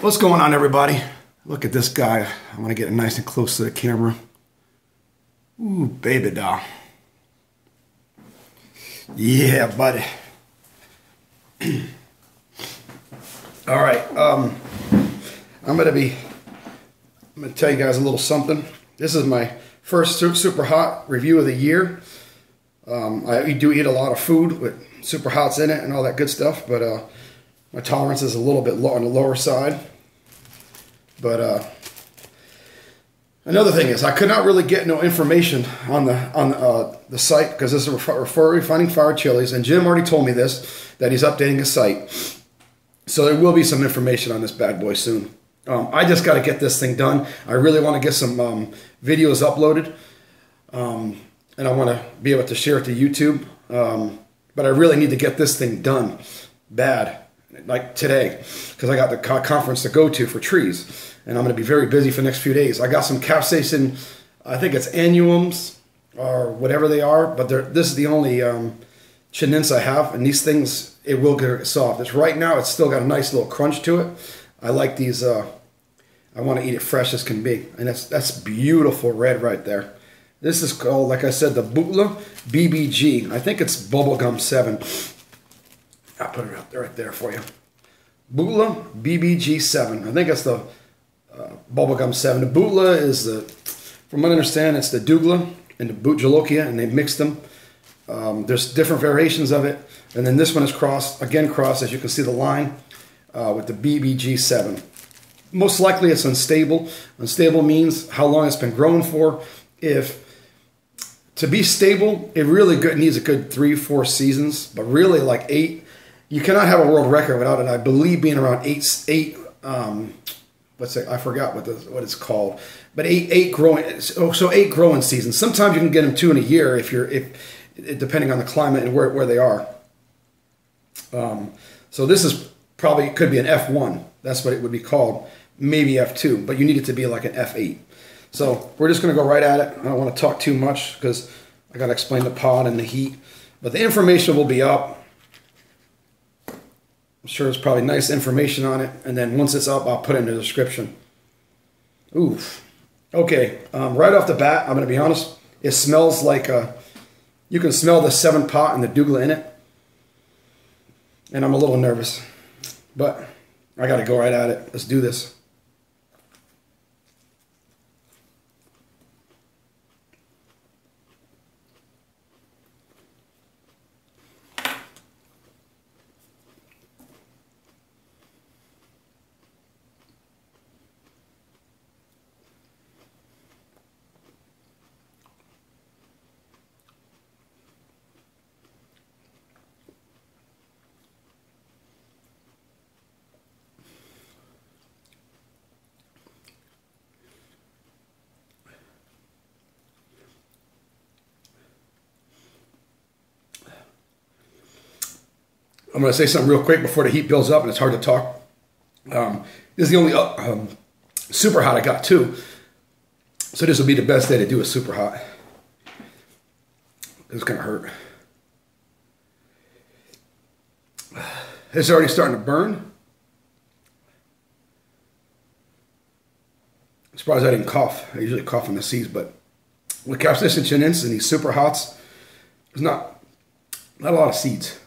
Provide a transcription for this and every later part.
What's going on, everybody? Look at this guy. I want to get it nice and close to the camera. Ooh, baby doll. Yeah, buddy. All right. I'm gonna tell you guys a little something. This is my first super hot review of the year. I do eat a lot of food with super hots in it and all that good stuff, but my tolerance is a little bit low on the lower side. But another thing is, I could not really get no information on the site because this is for Refining Fire Chiles, and Jim already told me this, that he's updating his site. So there will be some information on this bad boy soon. I just got to get this thing done. I really want to get some videos uploaded, and I want to be able to share it to YouTube. But I really need to get this thing done bad, like today, because I got the conference to go to for trees, and I'm going to be very busy for the next few days. I got some capsaicin, I think it's annuums or whatever they are, but this is the only chinense I have, and these things, it will get soft. It's right now, it's still got a nice little crunch to it. I like these. I want to eat it fresh as can be, and that's beautiful red right there. This is called, like I said, the Bhutlah BBG. I think it's Bubblegum 7. I'll put it up there, right there for you. Bhutlah BBG7. I think it's the Bubblegum 7. The Bhutlah is from what I understand, it's the Douglas and the Bhutlah, and they mixed them. There's different variations of it, and then this one is crossed, as you can see the line, with the BBG7. Most likely it's unstable. Unstable means how long it's been grown for. To be stable, it really needs a good 3-4 seasons, but really like 8. You cannot have a world record without it. I believe being around 8. I forgot what it's called, but 8 growing. So 8 growing seasons. Sometimes you can get them 2 in a year if depending on the climate and where they are. So this is probably could be an F1. That's what it would be called. Maybe F2, but you need it to be like an F8. So we're just going to go right at it. I don't want to talk too much because I got to explain the pod and the heat. But the information will be up. I'm sure there's probably nice information on it. And then once it's up, I'll put it in the description. Oof. Okay, right off the bat, I'm going to be honest. It smells like you can smell the 7 pot and the Douglas in it. And I'm a little nervous. But I got to go right at it. Let's do this. I'm going to say something real quick before the heat builds up and it's hard to talk. This is the only super hot I got too. So this will be the best day to do a super hot. It's going to hurt. It's already starting to burn. I'm surprised I didn't cough. I usually cough in the seas, but with capsaicin chinense and these super hots, there's not a lot of seeds.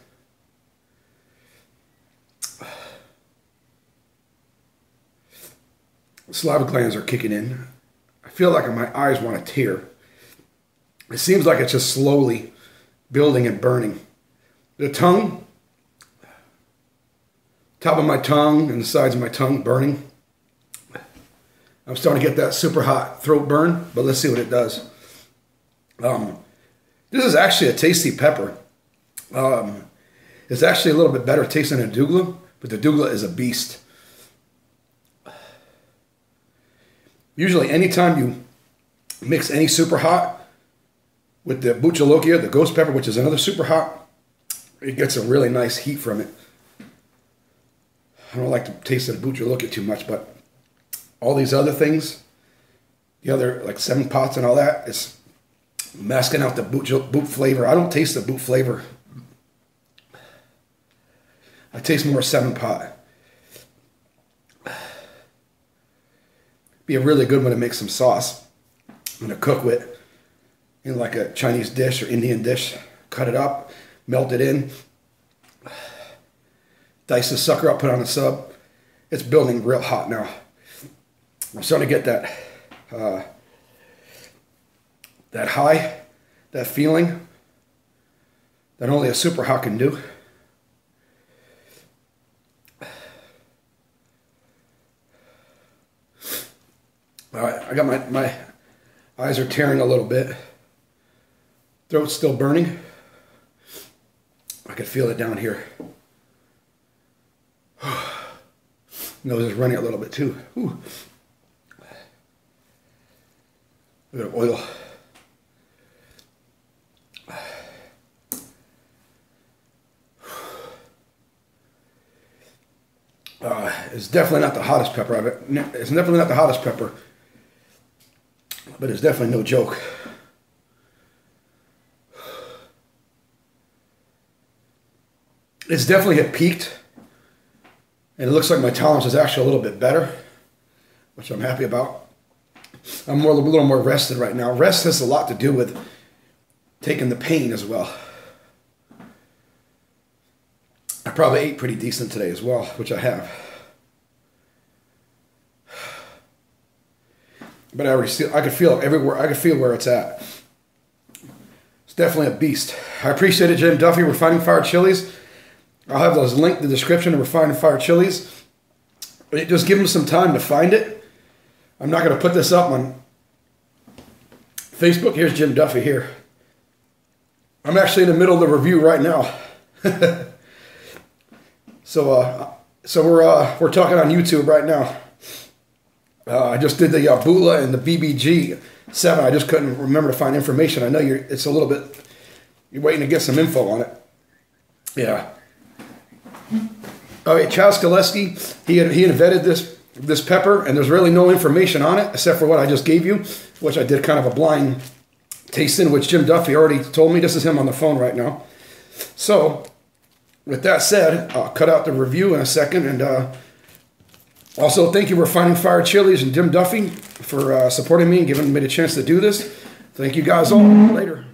Saliva glands are kicking in. I feel like my eyes want to tear. It seems like it's just slowly building and burning. The tongue, top of my tongue and the sides of my tongue burning. I'm starting to get that super hot throat burn, but let's see what it does. This is actually a tasty pepper. It's actually a little bit better tasting than Douglas, but the Douglas is a beast. Usually anytime you mix any super hot with the Bhutlah, the ghost pepper, which is another super hot, it gets a really nice heat from it. I don't like the taste of the Bhutlah too much, but all these other things, the other like 7 pots and all that, is masking out the boot flavor. I don't taste the boot flavor. I taste more 7 pot. Be a really good one to make some sauce. I'm going to cook with in like a Chinese dish or Indian dish. Cut it up, melt it in, dice the sucker up, put it on the sub. It's building real hot now. I'm starting to get that high, that feeling that only a super hot can do. All right, I got my eyes are tearing a little bit. Throat's still burning. I can feel it down here. Nose is running a little bit too. Ooh. A bit of oil. It's definitely not the hottest pepper of it. It's definitely not the hottest pepper, but it's definitely no joke. It's definitely hit peaked, and it looks like my tolerance is actually a little bit better, which I'm happy about. I'm a little more rested right now. Rest has a lot to do with taking the pain as well. I probably ate pretty decent today as well, which I have. But I could feel it everywhere. I could feel where it's at. It's definitely a beast. I appreciate it, Jim Duffy, Refining Fire Chilies. I'll have those linked in the description of Refining Fire Chilies. Just give them some time to find it. I'm not going to put this up on Facebook. Here's Jim Duffy here. I'm actually in the middle of the review right now. So we're talking on YouTube right now. I just did the Bhutlah and the BBG7. I just couldn't remember to find information. I know it's a little bit, you're waiting to get some info on it. Yeah. All right, Chiles he had vetted this pepper, and there's really no information on it except for what I just gave you, which I did kind of a blind tasting, which Jim Duffy already told me. This is him on the phone right now. So, with that said, I'll cut out the review in a second, and also thank you, Refining Fire Chilies and Jim Duffy, for supporting me and giving me the chance to do this. Thank you guys all. Later.